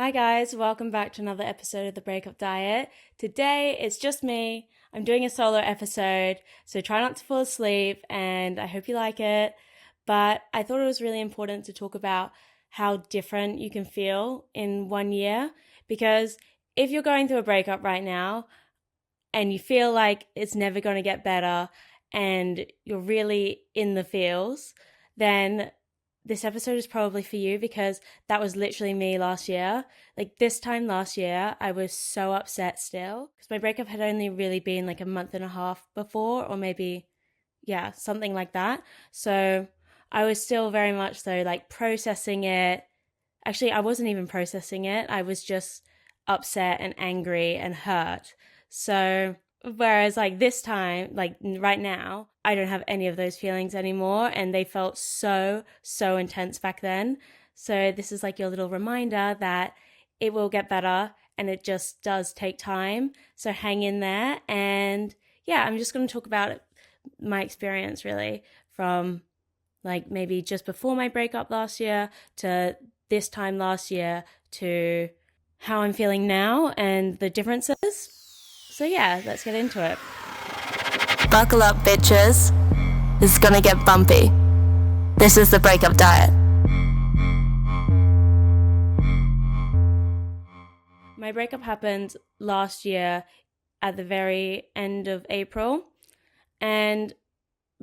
Hi guys, welcome back to another episode of the Breakup Diet. Today it's just me. I'm doing a solo episode, so try not to fall asleep and I hope you like it. But I thought it was really important to talk about how different you can feel in 1 year, because if you're going through a breakup right now and you feel like it's never going to get better and you're really in the feels, then this episode is probably for you, because that was literally me last year. Like this time last year, I was so upset still because my breakup had only really been like a month and a half before, or maybe, yeah, something like that. So I was still very much so like processing it. Actually, I wasn't even processing it. I was just upset and angry and hurt. So whereas like this time, like right now, I don't have any of those feelings anymore, and they felt so intense back then. So this is like your little reminder that it will get better and it just does take time. So hang in there. And yeah, I'm just going to talk about my experience really from like maybe just before my breakup last year to this time last year to how I'm feeling now and the differences. So yeah, let's get into it. Buckle up, bitches. This is gonna get bumpy. This is the Breakup Diet. My breakup happened last year at the very end of April. And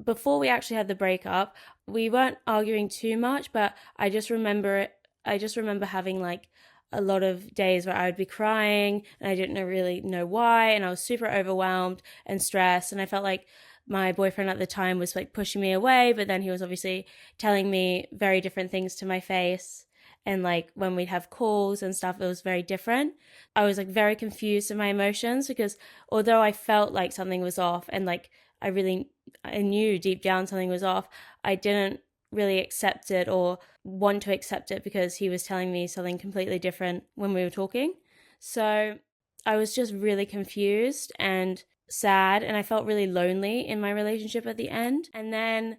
before we actually had the breakup, we weren't arguing too much, but I just remember having like a lot of days where I would be crying and I didn't really know why, and I was super overwhelmed and stressed, and I felt like my boyfriend at the time was like pushing me away, but then he was obviously telling me very different things to my face, and like when we'd have calls and stuff, it was very different. I was like very confused in my emotions, because although I felt like something was off and like I knew deep down something was off, I didn't really accept it or want to accept it, because he was telling me something completely different when we were talking. So I was just really confused and sad, and I felt really lonely in my relationship at the end. And then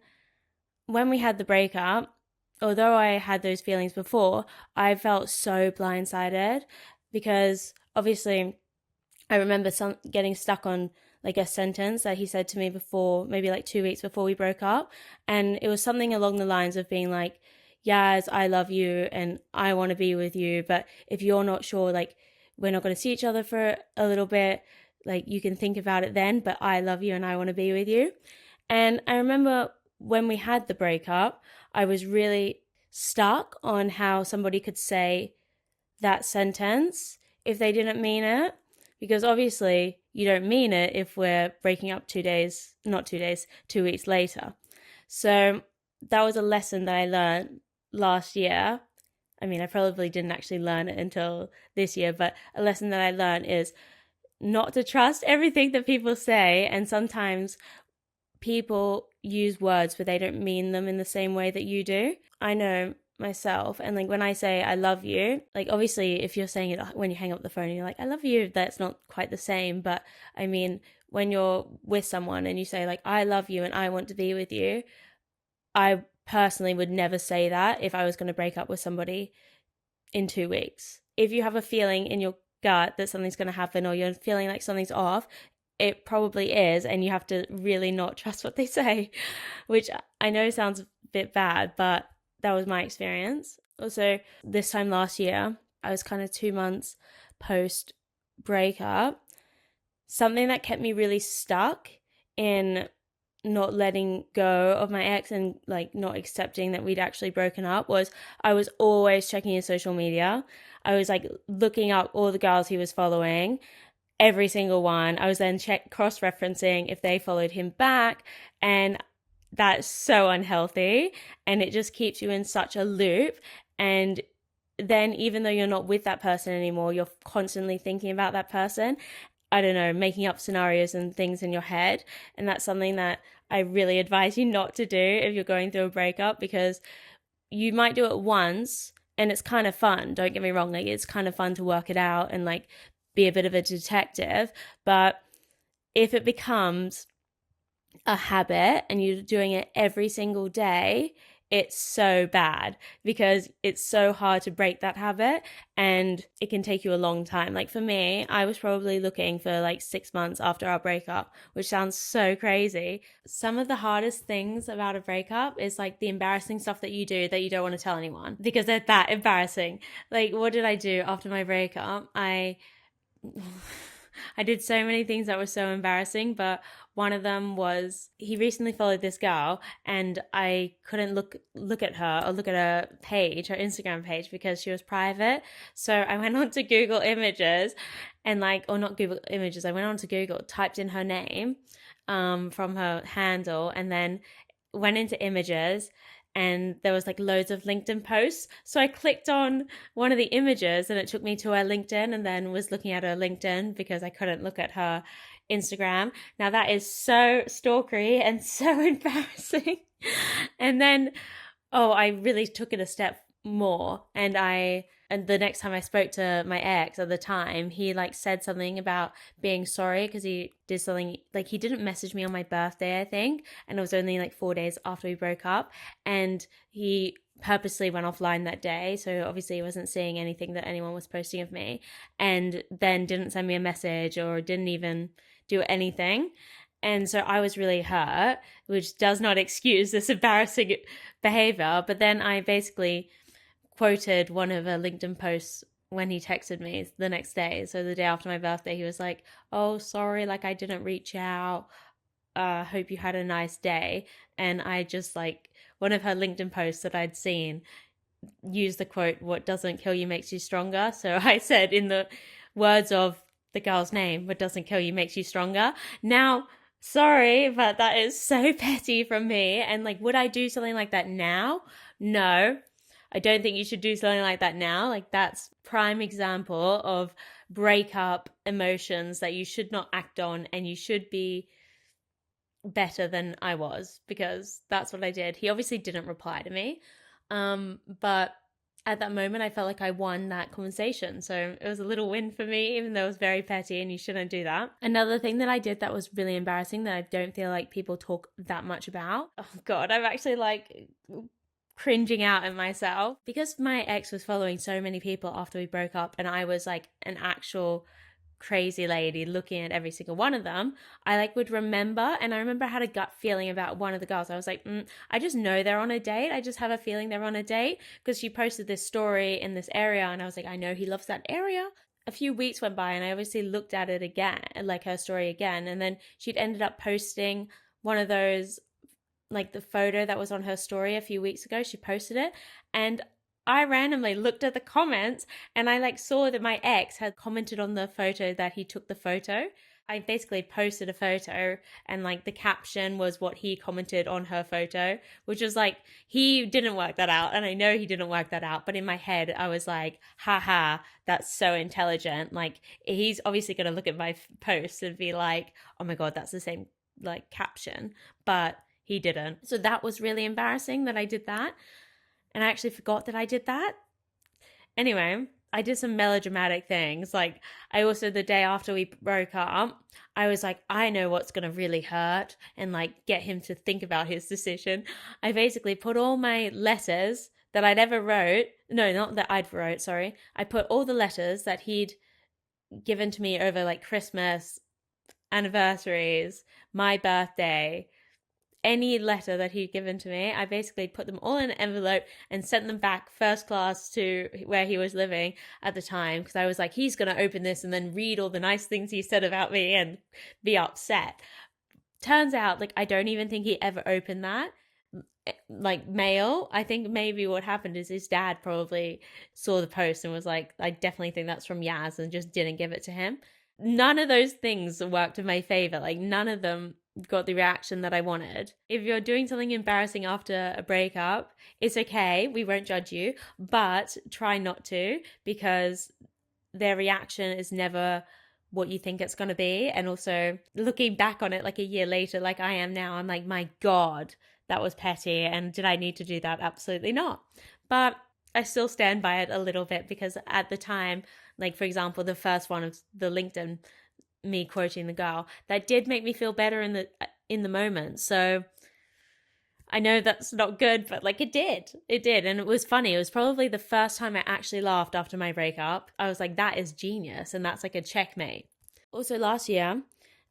when we had the breakup, although I had those feelings before, I felt so blindsided, because obviously I remember getting stuck on like a sentence that he said to me before, maybe like 2 weeks before we broke up. And it was something along the lines of being like, Yaz, I love you and I want to be with you. But if you're not sure, like we're not going to see each other for a little bit, like you can think about it then, but I love you and I want to be with you. And I remember when we had the breakup, I was really stuck on how somebody could say that sentence if they didn't mean it, because obviously you don't mean it if we're breaking up 2 weeks later. So that was a lesson that I learned last year. I mean, I probably didn't actually learn it until this year, but a lesson that I learned is not to trust everything that people say. And sometimes people use words, but they don't mean them in the same way that you do. I know myself, and like when I say I love you, like obviously if you're saying it when you hang up the phone and you're like I love you, that's not quite the same. But I mean, when you're with someone and you say like I love you and I want to be with you, I personally would never say that if I was going to break up with somebody in 2 weeks. If you have a feeling in your gut that something's going to happen, or you're feeling like something's off, it probably is, and you have to really not trust what they say, which I know sounds a bit bad, but that was my experience. Also, this time last year, I was kind of 2 months post breakup. Something that kept me really stuck in not letting go of my ex and like not accepting that we'd actually broken up was I was always checking his social media. I was like looking up all the girls he was following, every single one. I was then cross-referencing if they followed him back, and that's so unhealthy, and it just keeps you in such a loop. And then even though you're not with that person anymore, you're constantly thinking about that person. I don't know, making up scenarios and things in your head. And that's something that I really advise you not to do if you're going through a breakup, because you might do it once and it's kind of fun. Don't get me wrong. Like it's kind of fun to work it out and like be a bit of a detective. But if it becomes a habit and you're doing it every single day, it's so bad because it's so hard to break that habit and it can take you a long time. Like for me, I was probably looking for like 6 months after our breakup, which sounds so crazy. Some of the hardest things about a breakup is like the embarrassing stuff that you do that you don't want to tell anyone because they're that embarrassing. Like, what did I do after my breakup? I did so many things that were so embarrassing, but one of them was he recently followed this girl and I couldn't look at her or look at her page, her Instagram page, because she was private. So I went on to Google Images and like, or not Google Images, I went on to Google, typed in her name from her handle, and then went into Images, and there was like loads of LinkedIn posts. So I clicked on one of the images and it took me to her LinkedIn, and then was looking at her LinkedIn because I couldn't look at her Instagram. Now that is so stalkery and so embarrassing. And then, I really took it a step more, and the next time I spoke to my ex at the time, he like said something about being sorry because he did something, like he didn't message me on my birthday, I think, and it was only like 4 days after we broke up, and he purposely went offline that day, so obviously he wasn't seeing anything that anyone was posting of me, and then didn't send me a message or didn't even do anything. And so I was really hurt, which does not excuse this embarrassing behavior. But then I basically quoted one of her LinkedIn posts when he texted me the next day. So the day after my birthday, he was like, "Oh, sorry, like I didn't reach out. Hope you had a nice day." And I just like one of her LinkedIn posts that I'd seen used the quote, "What doesn't kill you makes you stronger." So I said in the words of the girl's name, "What doesn't kill you makes you stronger." Now, sorry, but that is so petty from me. And like, would I do something like that now? No. I don't think you should do something like that now. Like, that's prime example of breakup emotions that you should not act on, and you should be better than I was, because that's what I did. He obviously didn't reply to me. But at that moment, I felt like I won that conversation. So it was a little win for me, even though it was very petty and you shouldn't do that. Another thing that I did that was really embarrassing that I don't feel like people talk that much about. Oh God, I'm actually like cringing out at myself because my ex was following so many people after we broke up, and I was like an actual crazy lady looking at every single one of them. I like would remember, and I remember I had a gut feeling about one of the girls. I was like, I just know they're on a date. I just have a feeling they're on a date because she posted this story in this area, and I was like, I know he loves that area. A few weeks went by and I obviously looked at it again, like her story again, and then she'd ended up posting one of those, like the photo that was on her story a few weeks ago. She posted it, and I randomly looked at the comments, and I like saw that my ex had commented on the photo that he took the photo. I basically posted a photo, and like the caption was what he commented on her photo, which was like, he didn't work that out, and I know he didn't work that out, but in my head I was like, haha, that's so intelligent. Like, he's obviously going to look at my post and be like, oh my God, that's the same like caption, but he didn't. So that was really embarrassing that I did that. And I actually forgot that I did that. Anyway, I did some melodramatic things. Like, I also, the day after we broke up, I was like, I know what's going to really hurt and like get him to think about his decision. I basically put all my letters that I'd ever wrote, no, not that I'd wrote, sorry. I put all the letters that he'd given to me over like Christmas, anniversaries, my birthday, any letter that he'd given to me, I basically put them all in an envelope and sent them back first class to where he was living at the time, because I was like, he's going to open this and then read all the nice things he said about me and be upset. Turns out, like, I don't even think he ever opened that, like, mail. I think maybe what happened is his dad probably saw the post and was like, I definitely think that's from Yaz, and just didn't give it to him. None of those things worked in my favor. Like, none of them got the reaction that I wanted. If you're doing something embarrassing after a breakup, it's okay. We won't judge you, but try not to, because their reaction is never what you think it's going to be. And also looking back on it like a year later, like I am now, I'm like, my God, that was petty. And did I need to do that? Absolutely not. But I still stand by it a little bit, because at the time, like for example, the first one of the LinkedIn, me quoting the girl, that did make me feel better in the moment. So I know that's not good, but like it did. It did. And it was funny. It was probably the first time I actually laughed after my breakup. I was like, that is genius. And that's like a checkmate. Also, last year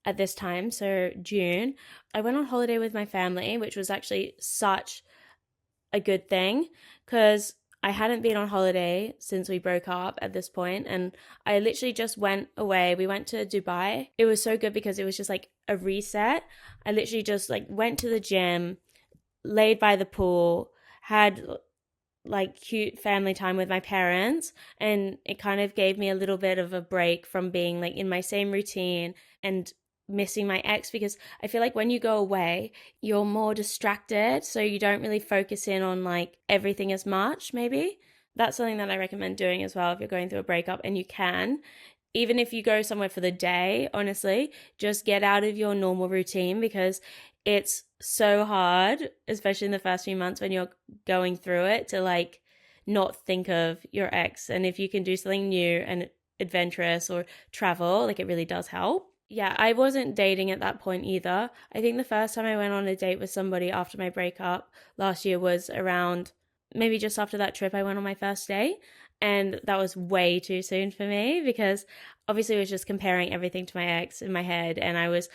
at this time, so June, I went on holiday with my family, which was actually such a good thing because I hadn't been on holiday since we broke up at this point, and I literally just went away. We went to Dubai. It was so good because it was just like a reset. I literally just like went to the gym, laid by the pool, had like cute family time with my parents, and it kind of gave me a little bit of a break from being like in my same routine and missing my ex, because I feel like when you go away you're more distracted, so you don't really focus in on like everything as much. Maybe that's something that I recommend doing as well if you're going through a breakup, and you can, even if you go somewhere for the day, honestly, just get out of your normal routine, because it's so hard, especially in the first few months when you're going through it, to like not think of your ex. And if you can do something new and adventurous or travel, like it really does help. Yeah, I wasn't dating at that point either. I think the first time I went on a date with somebody after my breakup last year was around maybe just after that trip I went on my first date. And that was way too soon for me because obviously I was just comparing everything to my ex in my head. And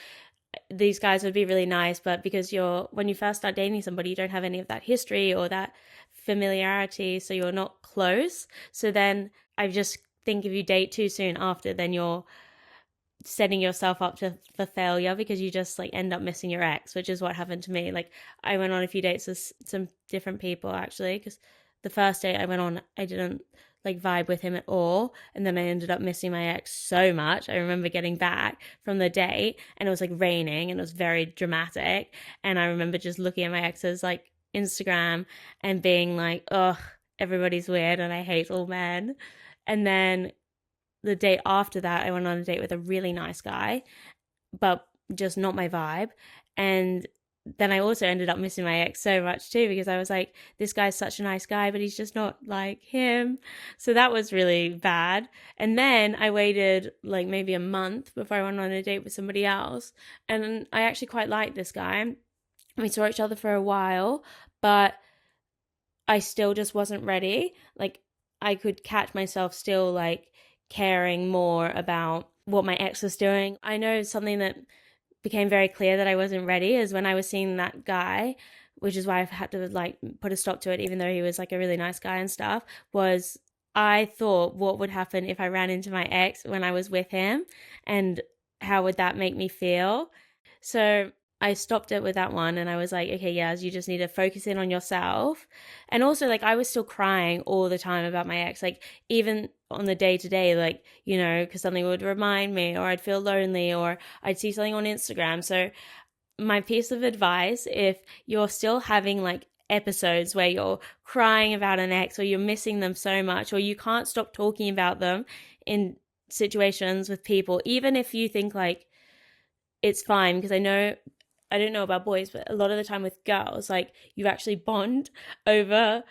these guys would be really nice, but because when you first start dating somebody, you don't have any of that history or that familiarity, so you're not close. So then I just think if you date too soon after, then you're setting yourself up for failure, because you just like end up missing your ex, which is what happened to me. Like I went on a few dates with some different people actually, because the first date I went on, I didn't like vibe with him at all, and then I ended up missing my ex so much. I remember getting back from the date and it was like raining and it was very dramatic, and I remember just looking at my ex's like Instagram and being like, ugh, everybody's weird and I hate all men. And then the day after that, I went on a date with a really nice guy, but just not my vibe. And then I also ended up missing my ex so much too, because I was like, this guy's such a nice guy, but he's just not like him. So that was really bad. And then I waited like maybe a month before I went on a date with somebody else. And I actually quite liked this guy. We saw each other for a while, but I still just wasn't ready. Like I could catch myself still like caring more about what my ex was doing. I know something that became very clear that I wasn't ready is when I was seeing that guy, which is why I've had to like put a stop to it, even though he was like a really nice guy and stuff, was I thought what would happen if I ran into my ex when I was with him, and how would that make me feel? So I stopped it with that one, and I was like, okay, yeah, you just need to focus in on yourself. And also like I was still crying all the time about my ex, like even on the day to day, like, you know, because something would remind me, or I'd feel lonely, or I'd see something on Instagram. So my piece of advice, if you're still having like episodes where you're crying about an ex, or you're missing them so much, or you can't stop talking about them in situations with people, even if you think like it's fine, because I don't know about boys, but a lot of the time with girls, like you actually bond over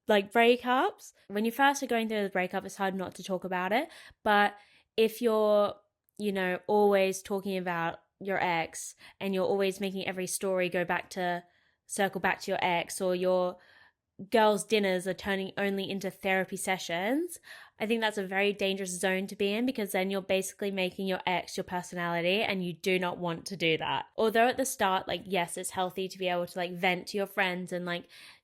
like breakups. When you first are going through the breakup, it's hard not to talk about it. But if you're, you know, always talking about your ex, and you're always making every story circle back to your ex, or your girls' dinners are turning only into therapy sessions, I think that's a very dangerous zone to be in, because then you're basically making your ex your personality, and you do not want to do that. Although at the start, like, yes, it's healthy to be able to like vent to your friends and like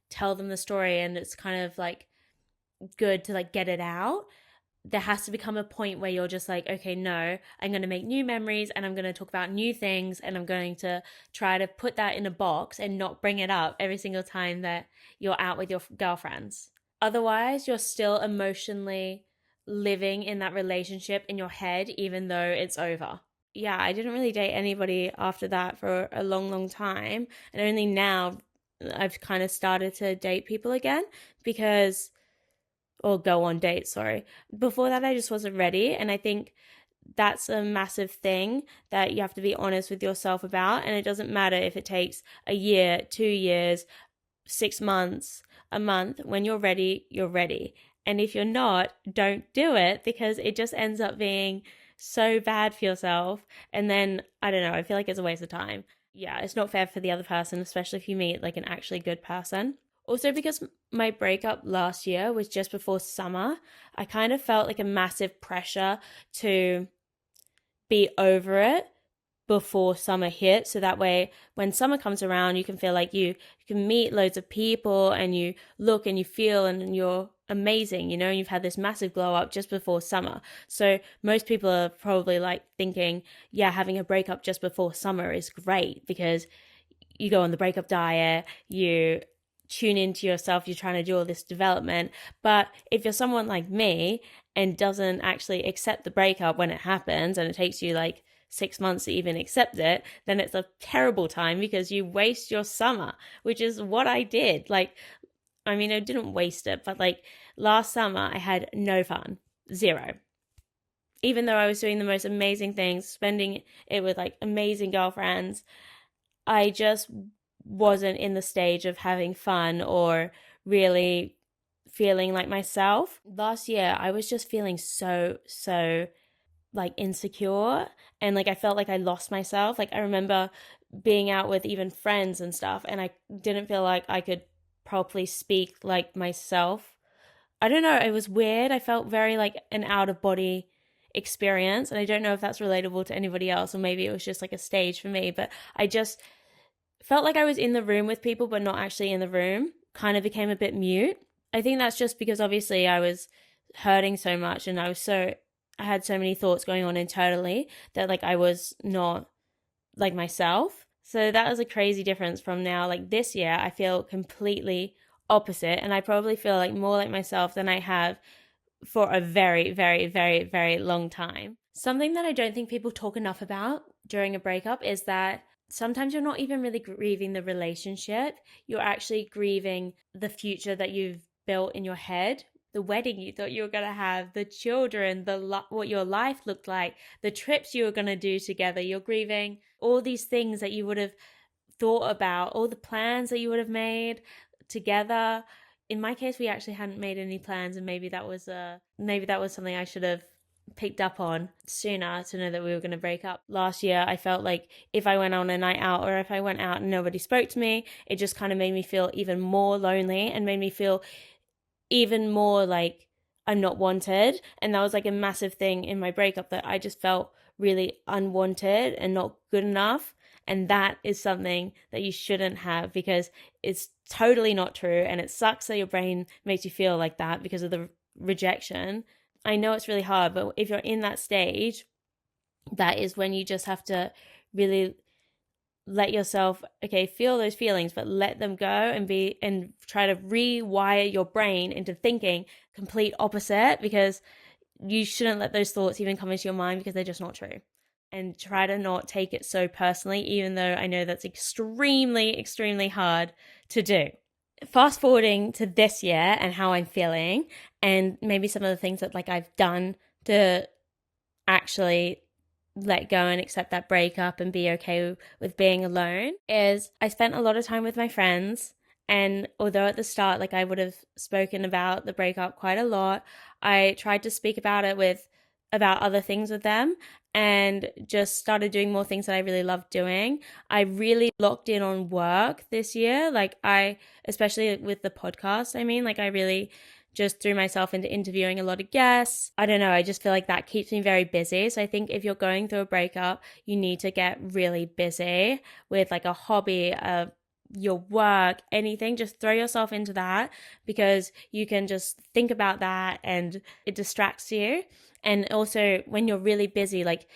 tell them the story, and it's kind of like good to like get it out. There has to become a point where you're just like, okay, no, I'm going to make new memories, and I'm going to talk about new things, and I'm going to try to put that in a box and not bring it up every single time that you're out with your girlfriends. Otherwise, you're still emotionally living in that relationship in your head, even though it's over. Yeah, I didn't really date anybody after that for a long, long time. And only now I've kind of started to date people again, or go on dates, sorry. Before that, I just wasn't ready. And I think that's a massive thing that you have to be honest with yourself about. And it doesn't matter if it takes a year, 2 years, 6 months, a month. When you're ready, you're ready. And if you're not, don't do it, because it just ends up being so bad for yourself. And then, I don't know, I feel like it's a waste of time. yeah, it's not fair for the other person, especially if you meet like an actually good person. Also, because my breakup last year was just before summer, I kind of felt like a massive pressure to be over it before summer hits. So that way, when summer comes around, you can feel like you can meet loads of people and you look and you feel and you're amazing, and you've had this massive glow up just before summer. So most people are probably like thinking, yeah, having a breakup just before summer is great because you go on the breakup diet, you tune into yourself, you're trying to do all this development. But if you're someone like me and doesn't actually accept the breakup when it happens, and it takes you like 6 months to even accept it, then it's a terrible time because you waste your summer, which is what I did. Like, I mean, I didn't waste it, but like last summer I had no fun, zero. Even though I was doing the most amazing things, spending it with like amazing girlfriends, I just wasn't in the stage of having fun or really feeling like myself. Last year, I was just feeling so like insecure, and like I felt like I lost myself. Like I remember being out with even friends and stuff, and I didn't feel like I could properly speak like myself. I don't know, it was weird. I felt very like an out of body experience, and I don't know if that's relatable to anybody else, or maybe it was just like a stage for me, but I just felt like I was in the room with people but not actually in the room. Kind of became a bit mute. I think that's just because obviously I was hurting so much, and I had so many thoughts going on internally that like I was not like myself. So that was a crazy difference from now. Like this year, I feel completely opposite, and I probably feel like more like myself than I have for a very, very, very, very long time. Something that I don't think people talk enough about during a breakup is that sometimes you're not even really grieving the relationship. You're actually grieving the future that you've built in your head, the wedding you thought you were going to have, the children, what your life looked like, the trips you were going to do together. You're grieving all these things that you would have thought about, all the plans that you would have made together. In my case, we actually hadn't made any plans, and maybe that was something I should have picked up on sooner to know that we were going to break up. Last year, I felt like if I went on a night out, or if I went out and nobody spoke to me, it just kind of made me feel even more lonely and made me feel even more like I'm not wanted. And that was like a massive thing in my breakup, that I just felt really unwanted and not good enough. And that is something that you shouldn't have, because it's totally not true. And it sucks that your brain makes you feel like that because of the rejection. I know it's really hard, but if you're in that stage, that is when you just have to really let yourself, feel those feelings, but let them go, and try to rewire your brain into thinking complete opposite, because you shouldn't let those thoughts even come into your mind, because they're just not true. And try to not take it so personally, even though I know that's extremely, extremely hard to do. Fast forwarding to this year and how I'm feeling, and maybe some of the things that like I've done to actually let go and accept that breakup and be okay with being alone, is I spent a lot of time with my friends. And although at the start, like I would have spoken about the breakup quite a lot, I tried to speak about other things with them, and just started doing more things that I really loved doing. I really locked in on work this year. Like especially with the podcast, I really just threw myself into interviewing a lot of guests. I don't know, I just feel like that keeps me very busy. So I think if you're going through a breakup, you need to get really busy with like a hobby, your work, anything. Just throw yourself into that, because you can just think about that and it distracts you. And also when you're really busy, like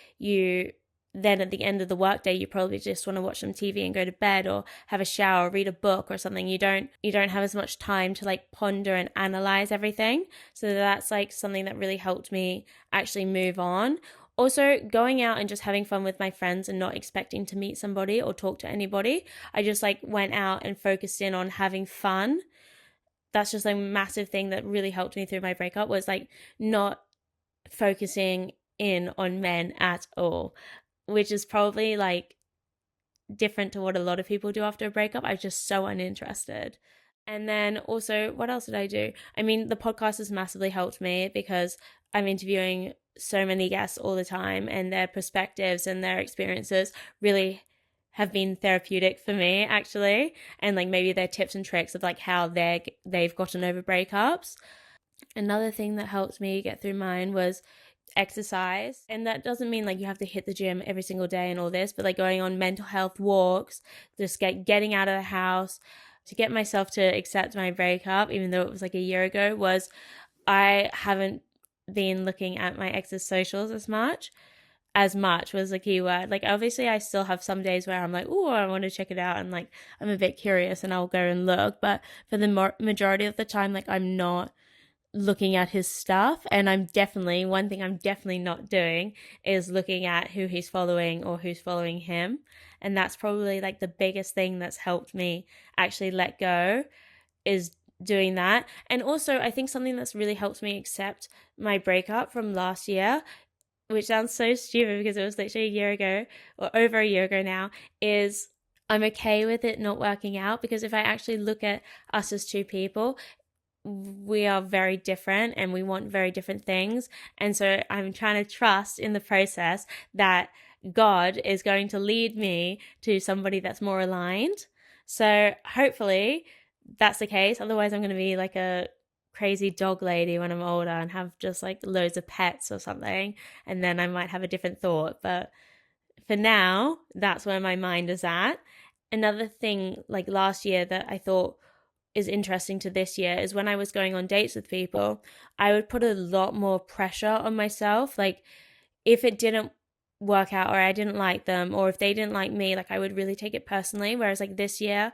then at the end of the workday, you probably just want to watch some TV and go to bed, or have a shower, read a book or something. You don't have as much time to like ponder and analyze everything. So that's like something that really helped me actually move on. Also, going out and just having fun with my friends and not expecting to meet somebody or talk to anybody. I just like went out and focused in on having fun. That's just a massive thing that really helped me through my breakup, was like not focusing in on men at all, which is probably like different to what a lot of people do after a breakup. I was just so uninterested. And then also, what else did I do? The podcast has massively helped me, because I'm interviewing so many guests all the time, and their perspectives and their experiences really have been therapeutic for me, actually, and like maybe their tips and tricks of like how they've gotten over breakups. Another thing that helped me get through mine was exercise. And that doesn't mean like you have to hit the gym every single day and all this, but like going on mental health walks, just getting out of the house. To get myself to accept my breakup, even though it was like a year ago, was I haven't been looking at my ex's socials as much was the key word. Like, obviously I still have some days where I'm like, oh, I want to check it out, and like I'm a bit curious and I'll go and look, but for the majority of the time, like, I'm not looking at his stuff. And one thing I'm definitely not doing is looking at who he's following or who's following him. And that's probably like the biggest thing that's helped me actually let go, is doing that. And also I think something that's really helped me accept my breakup from last year, which sounds so stupid because it was literally a year ago or over a year ago now, is I'm okay with it not working out. Because if I actually look at us as two people, we are very different and we want very different things. And so I'm trying to trust in the process that God is going to lead me to somebody that's more aligned. So hopefully that's the case. Otherwise I'm going to be like a crazy dog lady when I'm older and have just like loads of pets or something, and then I might have a different thought. But for now, that's where my mind is at. Another thing like last year that I thought is interesting to this year is when I was going on dates with people, I would put a lot more pressure on myself. Like, if it didn't work out or I didn't like them or if they didn't like me, like I would really take it personally. Whereas like this year,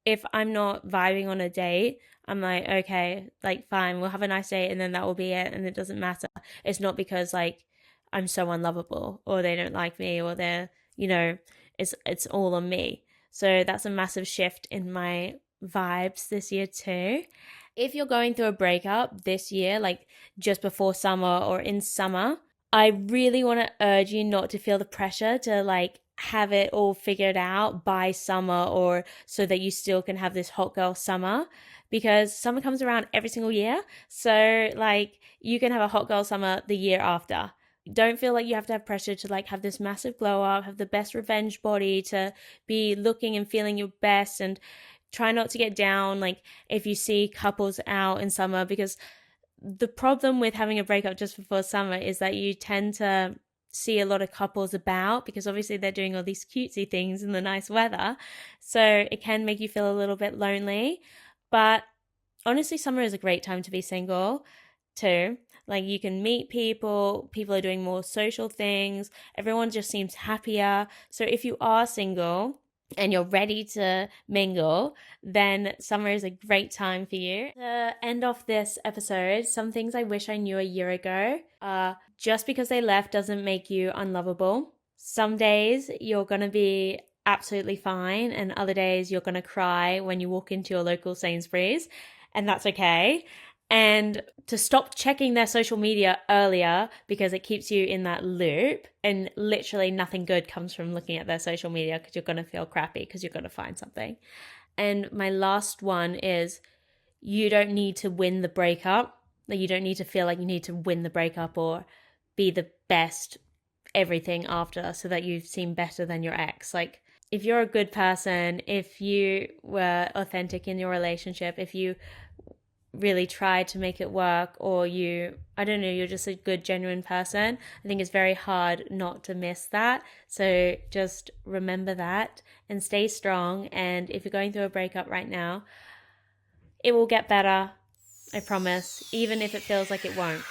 if I'm not vibing on a date, I'm like, okay, like fine, we'll have a nice date and then that will be it, and it doesn't matter. It's not because like I'm so unlovable or they don't like me or they're, it's all on me. So that's a massive shift in my vibes this year too. If you're going through a breakup this year, like just before summer or in summer, I really want to urge you not to feel the pressure to like have it all figured out by summer, or so that you still can have this hot girl summer, because summer comes around every single year. So like you can have a hot girl summer the year after. Don't feel like you have to have pressure to like have this massive glow up, have the best revenge body, to be looking and feeling your best. And try not to get down like if you see couples out in summer, because the problem with having a breakup just before summer is that you tend to see a lot of couples about, because obviously they're doing all these cutesy things in the nice weather. So it can make you feel a little bit lonely. But honestly, summer is a great time to be single too. Like you can meet people are doing more social things, everyone just seems happier. So if you are single and you're ready to mingle, then summer is a great time for you. To end off this episode, some things I wish I knew a year ago. Just because they left doesn't make you unlovable. Some days you're going to be absolutely fine, and other days you're going to cry when you walk into your local Sainsbury's, and that's okay. And to stop checking their social media earlier, because it keeps you in that loop, and literally nothing good comes from looking at their social media, because you're going to feel crappy because you're going to find something. And my last one is, you don't need to win the breakup. Like you don't need to feel like you need to win the breakup or be the best everything after so that you seem better than your ex. Like if you're a good person, if you were authentic in your relationship, if you really tried to make it work, or you're just a good, genuine person, I think it's very hard not to miss that. So just remember that and stay strong. And if you're going through a breakup right now, it will get better. I promise, even if it feels like it won't.